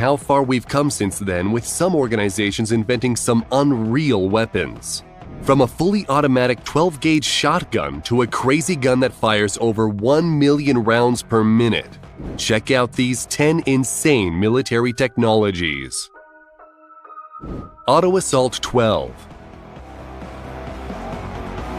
how far we've come since then, with some organizations inventing some unreal weapons. From a fully automatic 12-gauge shotgun to a crazy gun that fires over 1 million rounds per minute. Check out these 10 insane military technologies. Auto Assault 12.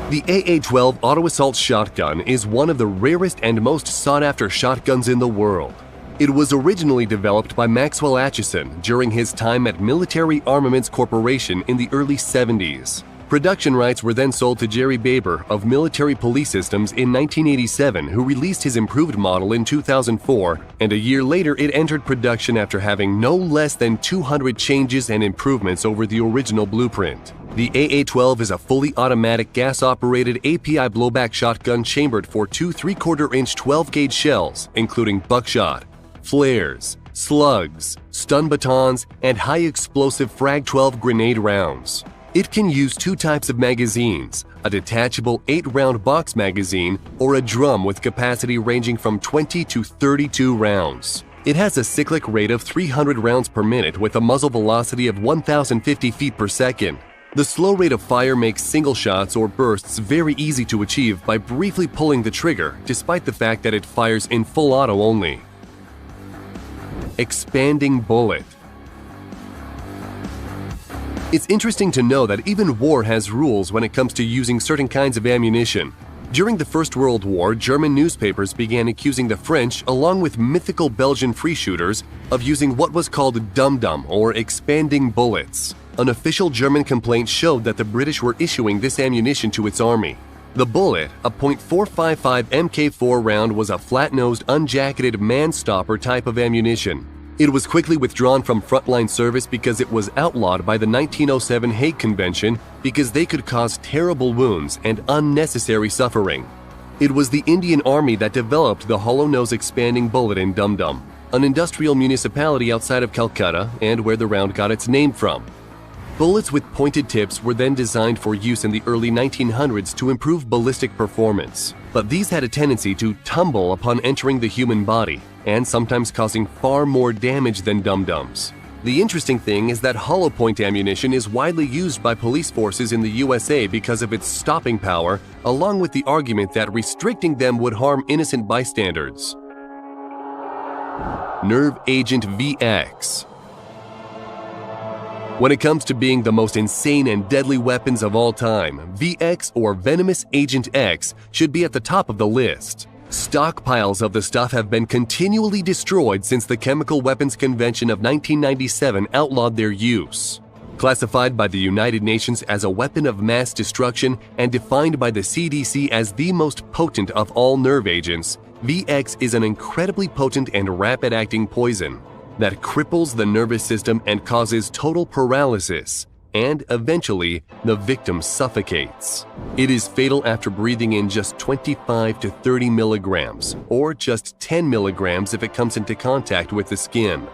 The AA-12 Auto Assault Shotgun is one of the rarest and most sought-after shotguns in the world. It was originally developed by Maxwell Acheson during his time at Military Armaments Corporation in the early 70s. Production rights were then sold to Jerry Baber of Military Police Systems in 1987, who released his improved model in 2004, and a year later it entered production after having no less than 200 changes and improvements over the original blueprint. The AA-12 is a fully automatic gas-operated API blowback shotgun chambered for two 3/4-inch 12-gauge shells, including buckshot, flares, slugs, stun batons, and high-explosive Frag-12 grenade rounds. It can use two types of magazines, a detachable 8-round box magazine or a drum with capacity ranging from 20 to 32 rounds. It has a cyclic rate of 300 rounds per minute with a muzzle velocity of 1,050 feet per second. The slow rate of fire makes single shots or bursts very easy to achieve by briefly pulling the trigger, despite the fact that it fires in full auto only. Expanding bullet. It's interesting to know that even war has rules when it comes to using certain kinds of ammunition. During the First World War, German newspapers began accusing the French, along with mythical Belgian free shooters, of using what was called dum-dum or expanding bullets. An official German complaint showed that the British were issuing this ammunition to its army. The bullet, a .455 Mk4 round, was a flat-nosed, unjacketed man-stopper type of ammunition. It was quickly withdrawn from frontline service because it was outlawed by the 1907 Hague Convention because they could cause terrible wounds and unnecessary suffering. It was the Indian Army that developed the hollow-nose expanding bullet in Dum Dum, an industrial municipality outside of Calcutta and where the round got its name from. Bullets with pointed tips were then designed for use in the early 1900s to improve ballistic performance, but these had a tendency to tumble upon entering the human body, and sometimes causing far more damage than dum-dums. The interesting thing is that hollow point ammunition is widely used by police forces in the USA because of its stopping power, along with the argument that restricting them would harm innocent bystanders. Nerve Agent VX. When it comes to being the most insane and deadly weapons of all time, VX or Venomous Agent X should be at the top of the list. Stockpiles of the stuff have been continually destroyed since the Chemical Weapons Convention of 1997 outlawed their use. Classified by the United Nations as a weapon of mass destruction and defined by the CDC as the most potent of all nerve agents, VX is an incredibly potent and rapid-acting poison that cripples the nervous system and causes total paralysis, and eventually the victim suffocates. It is fatal after breathing in just 25 to 30 milligrams, or just 10 milligrams if it comes into contact with the skin.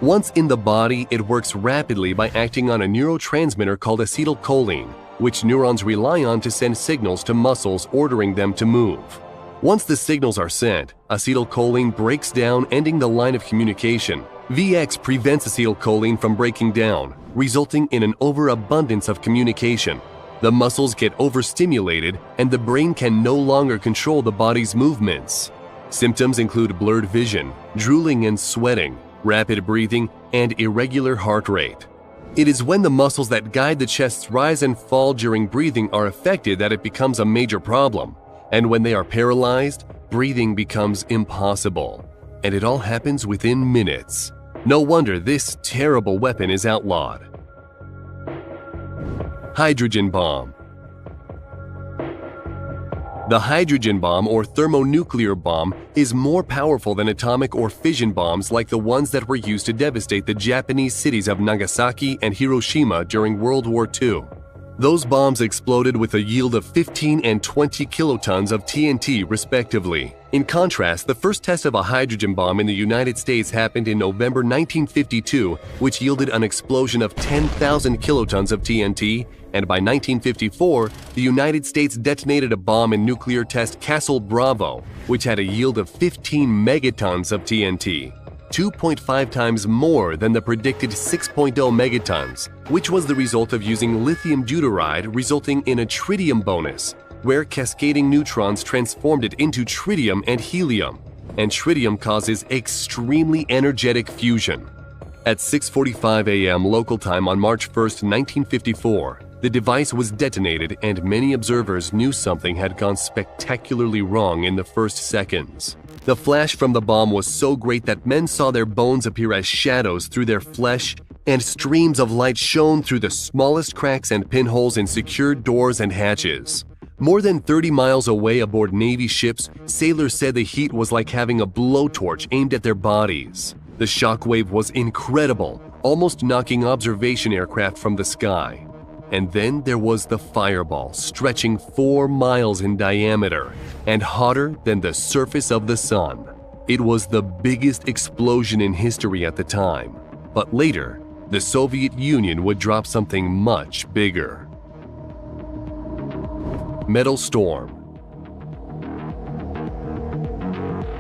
Once in the body, it works rapidly by acting on a neurotransmitter called acetylcholine, which neurons rely on to send signals to muscles ordering them to move. Once the signals are sent, acetylcholine breaks down, ending the line of communication. VX prevents acetylcholine from breaking down, resulting in an overabundance of communication. The muscles get overstimulated, and the brain can no longer control the body's movements. Symptoms include blurred vision, drooling and sweating, rapid breathing, and irregular heart rate. It is when the muscles that guide the chest's rise and fall during breathing are affected that it becomes a major problem. And when they are paralyzed, breathing becomes impossible. And it all happens within minutes. No wonder this terrible weapon is outlawed. Hydrogen bomb. The hydrogen bomb or thermonuclear bomb is more powerful than atomic or fission bombs like the ones that were used to devastate the Japanese cities of Nagasaki and Hiroshima during World War II. Those bombs exploded with a yield of 15 and 20 kilotons of TNT respectively. In contrast, the first test of a hydrogen bomb in the United States happened in November 1952, which yielded an explosion of 10,000 kilotons of TNT, and by 1954, the United States detonated a bomb in nuclear test Castle Bravo, which had a yield of 15 megatons of TNT. 2.5 times more than the predicted 6.0 megatons, which was the result of using lithium deuteride, resulting in a tritium bonus, where cascading neutrons transformed it into tritium and helium, and tritium causes extremely energetic fusion. At 6:45 a.m. local time on March 1, 1954, the device was detonated and many observers knew something had gone spectacularly wrong in the first seconds. The flash from the bomb was so great that men saw their bones appear as shadows through their flesh, and streams of light shone through the smallest cracks and pinholes in secured doors and hatches. More than 30 miles away aboard Navy ships, sailors said the heat was like having a blowtorch aimed at their bodies. The shockwave was incredible, almost knocking observation aircraft from the sky. And then there was the fireball, stretching 4 miles in diameter and hotter than the surface of the sun. It was the biggest explosion in history at the time, but later, the Soviet Union would drop something much bigger. Metal Storm.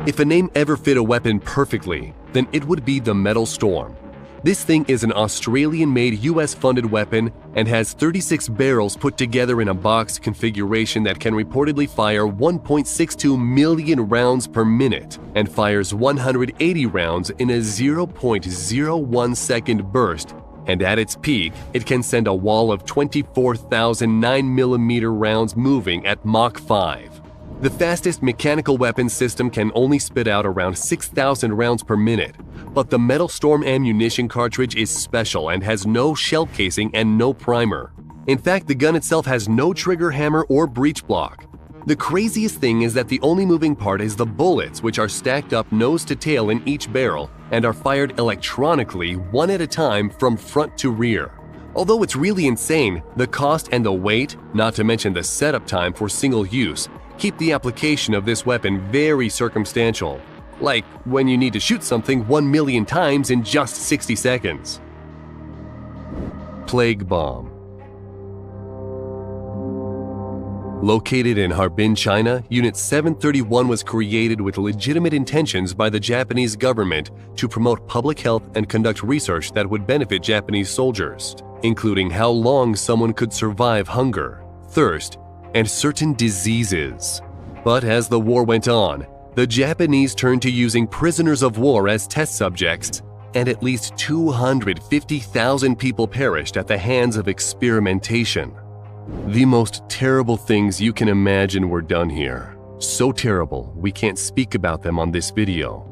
If a name ever fit a weapon perfectly, then it would be the Metal Storm. This thing is an Australian-made US-funded weapon and has 36 barrels put together in a box configuration that can reportedly fire 1.62 million rounds per minute and fires 180 rounds in a 0.01 second burst, and at its peak, it can send a wall of 24,000 9mm rounds moving at Mach 5. The fastest mechanical weapons system can only spit out around 6,000 rounds per minute, but the Metal Storm ammunition cartridge is special and has no shell casing and no primer. In fact, the gun itself has no trigger hammer or breech block. The craziest thing is that the only moving part is the bullets, which are stacked up nose to tail in each barrel and are fired electronically one at a time from front to rear. Although it's really insane, the cost and the weight, not to mention the setup time for single use, keep the application of this weapon very circumstantial, like when you need to shoot something 1 million times in just 60 seconds. Plague Bomb. Located in Harbin, China, Unit 731 was created with legitimate intentions by the Japanese government to promote public health and conduct research that would benefit Japanese soldiers, including how long someone could survive hunger, thirst, and certain diseases. But as the war went on, the Japanese turned to using prisoners of war as test subjects, and at least 250,000 people perished at the hands of experimentation. The most terrible things you can imagine were done here. So terrible, we can't speak about them on this video.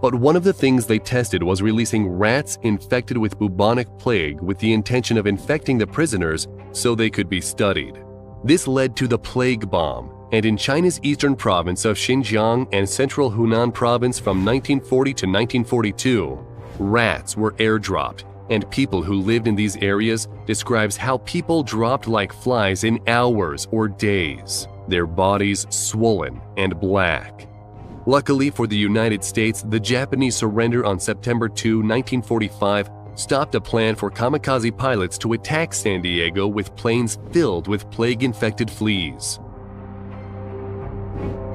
But one of the things they tested was releasing rats infected with bubonic plague with the intention of infecting the prisoners so they could be studied. This led to the Plague Bomb, and in China's eastern province of Xinjiang and central Hunan province from 1940 to 1942, rats were airdropped, and people who lived in these areas describes how people dropped like flies in hours or days, their bodies swollen and black. Luckily for the United States, the Japanese surrender on September 2, 1945, stopped a plan for kamikaze pilots to attack San Diego with planes filled with plague-infected fleas.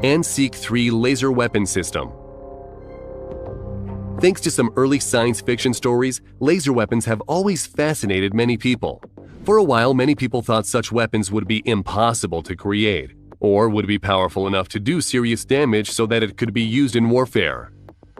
sqasnaqvi laser weapon system. Thanks to some early science fiction stories, laser weapons have always fascinated many people. For a while, many people thought such weapons would be impossible to create, or would be powerful enough to do serious damage so that it could be used in warfare.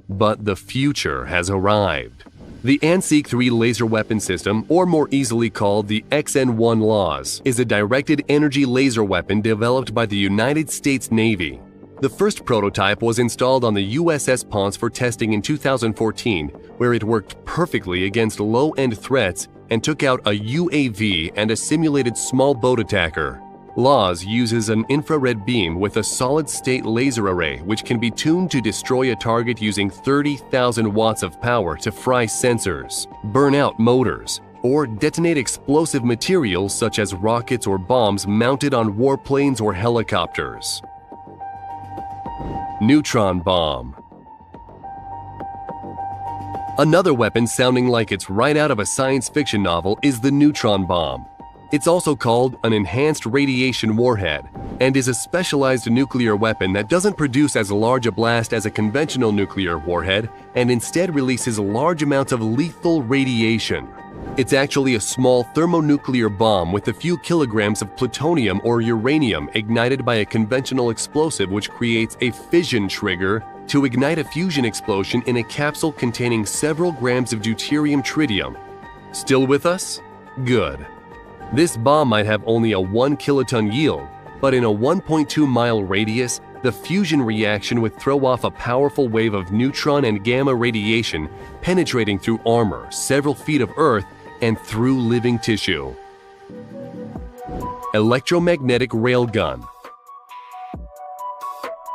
But the future has arrived. The sqasnaqvi laser weapon system, or more easily called the XN-1 LAWS, is a directed energy laser weapon developed by the United States Navy. The first prototype was installed on the USS Ponce for testing in 2014, where it worked perfectly against low-end threats and took out a UAV and a simulated small boat attacker. LAWS uses an infrared beam with a solid-state laser array which can be tuned to destroy a target using 30,000 watts of power to fry sensors, burn out motors, or detonate explosive materials such as rockets or bombs mounted on warplanes or helicopters. Neutron Bomb. Another weapon sounding like it's right out of a science fiction novel is the neutron bomb. It's also called an enhanced radiation warhead and is a specialized nuclear weapon that doesn't produce as large a blast as a conventional nuclear warhead and instead releases large amounts of lethal radiation. It's actually a small thermonuclear bomb with a few kilograms of plutonium or uranium ignited by a conventional explosive which creates a fission trigger to ignite a fusion explosion in a capsule containing several grams of deuterium tritium. Still with us? Good. This bomb might have only a 1 kiloton yield, but in a 1.2 mile radius, the fusion reaction would throw off a powerful wave of neutron and gamma radiation penetrating through armor, several feet of earth, and through living tissue. Electromagnetic railgun.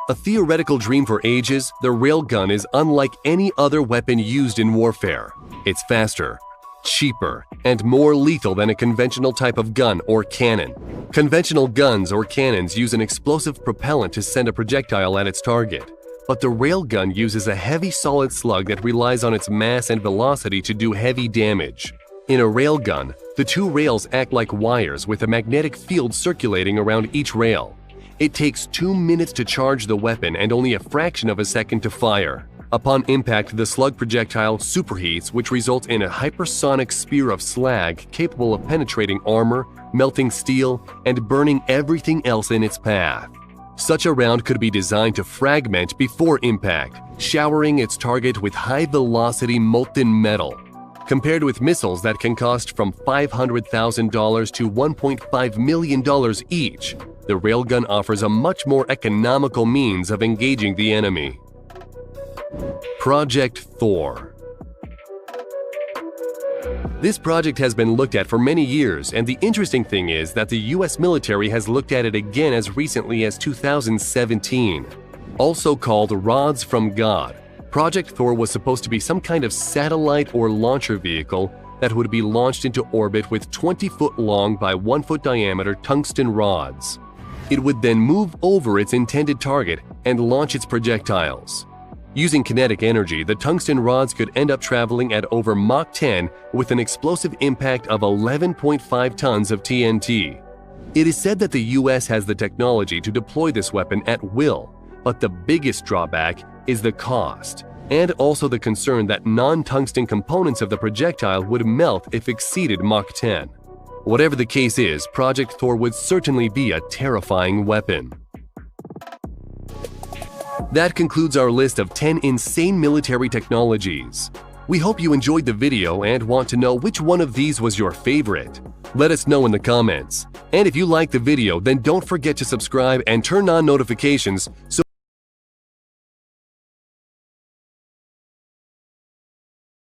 A theoretical dream for ages, the railgun is unlike any other weapon used in warfare. It's faster, cheaper, and more lethal than a conventional type of gun or cannon. Conventional guns or cannons use an explosive propellant to send a projectile at its target, but the railgun uses a heavy solid slug that relies on its mass and velocity to do heavy damage. In a railgun, the two rails act like wires with a magnetic field circulating around each rail. It takes 2 minutes to charge the weapon and only a fraction of a second to fire. Upon impact, the slug projectile superheats, which results in a hypersonic spear of slag capable of penetrating armor, melting steel, and burning everything else in its path. Such a round could be designed to fragment before impact, showering its target with high-velocity molten metal. Compared with missiles that can cost from $500,000 to $1.5 million each, the railgun offers a much more economical means of engaging the enemy. Project Thor. This project has been looked at for many years, and the interesting thing is that the US military has looked at it again as recently as 2017. Also called Rods from God, Project Thor was supposed to be some kind of satellite or launcher vehicle that would be launched into orbit with 20-foot long by 1-foot diameter tungsten rods. It would then move over its intended target and launch its projectiles. Using kinetic energy, the tungsten rods could end up traveling at over Mach 10 with an explosive impact of 11.5 tons of TNT. It is said that the US has the technology to deploy this weapon at will, but the biggest drawback is the cost, and also the concern that non-tungsten components of the projectile would melt if exceeded Mach 10. Whatever the case is, Project Thor would certainly be a terrifying weapon. That concludes our list of 10 insane military technologies. We hope you enjoyed the video and want to know which one of these was your favorite. Let us know in the comments. And if you liked the video, then don't forget to subscribe and turn on notifications so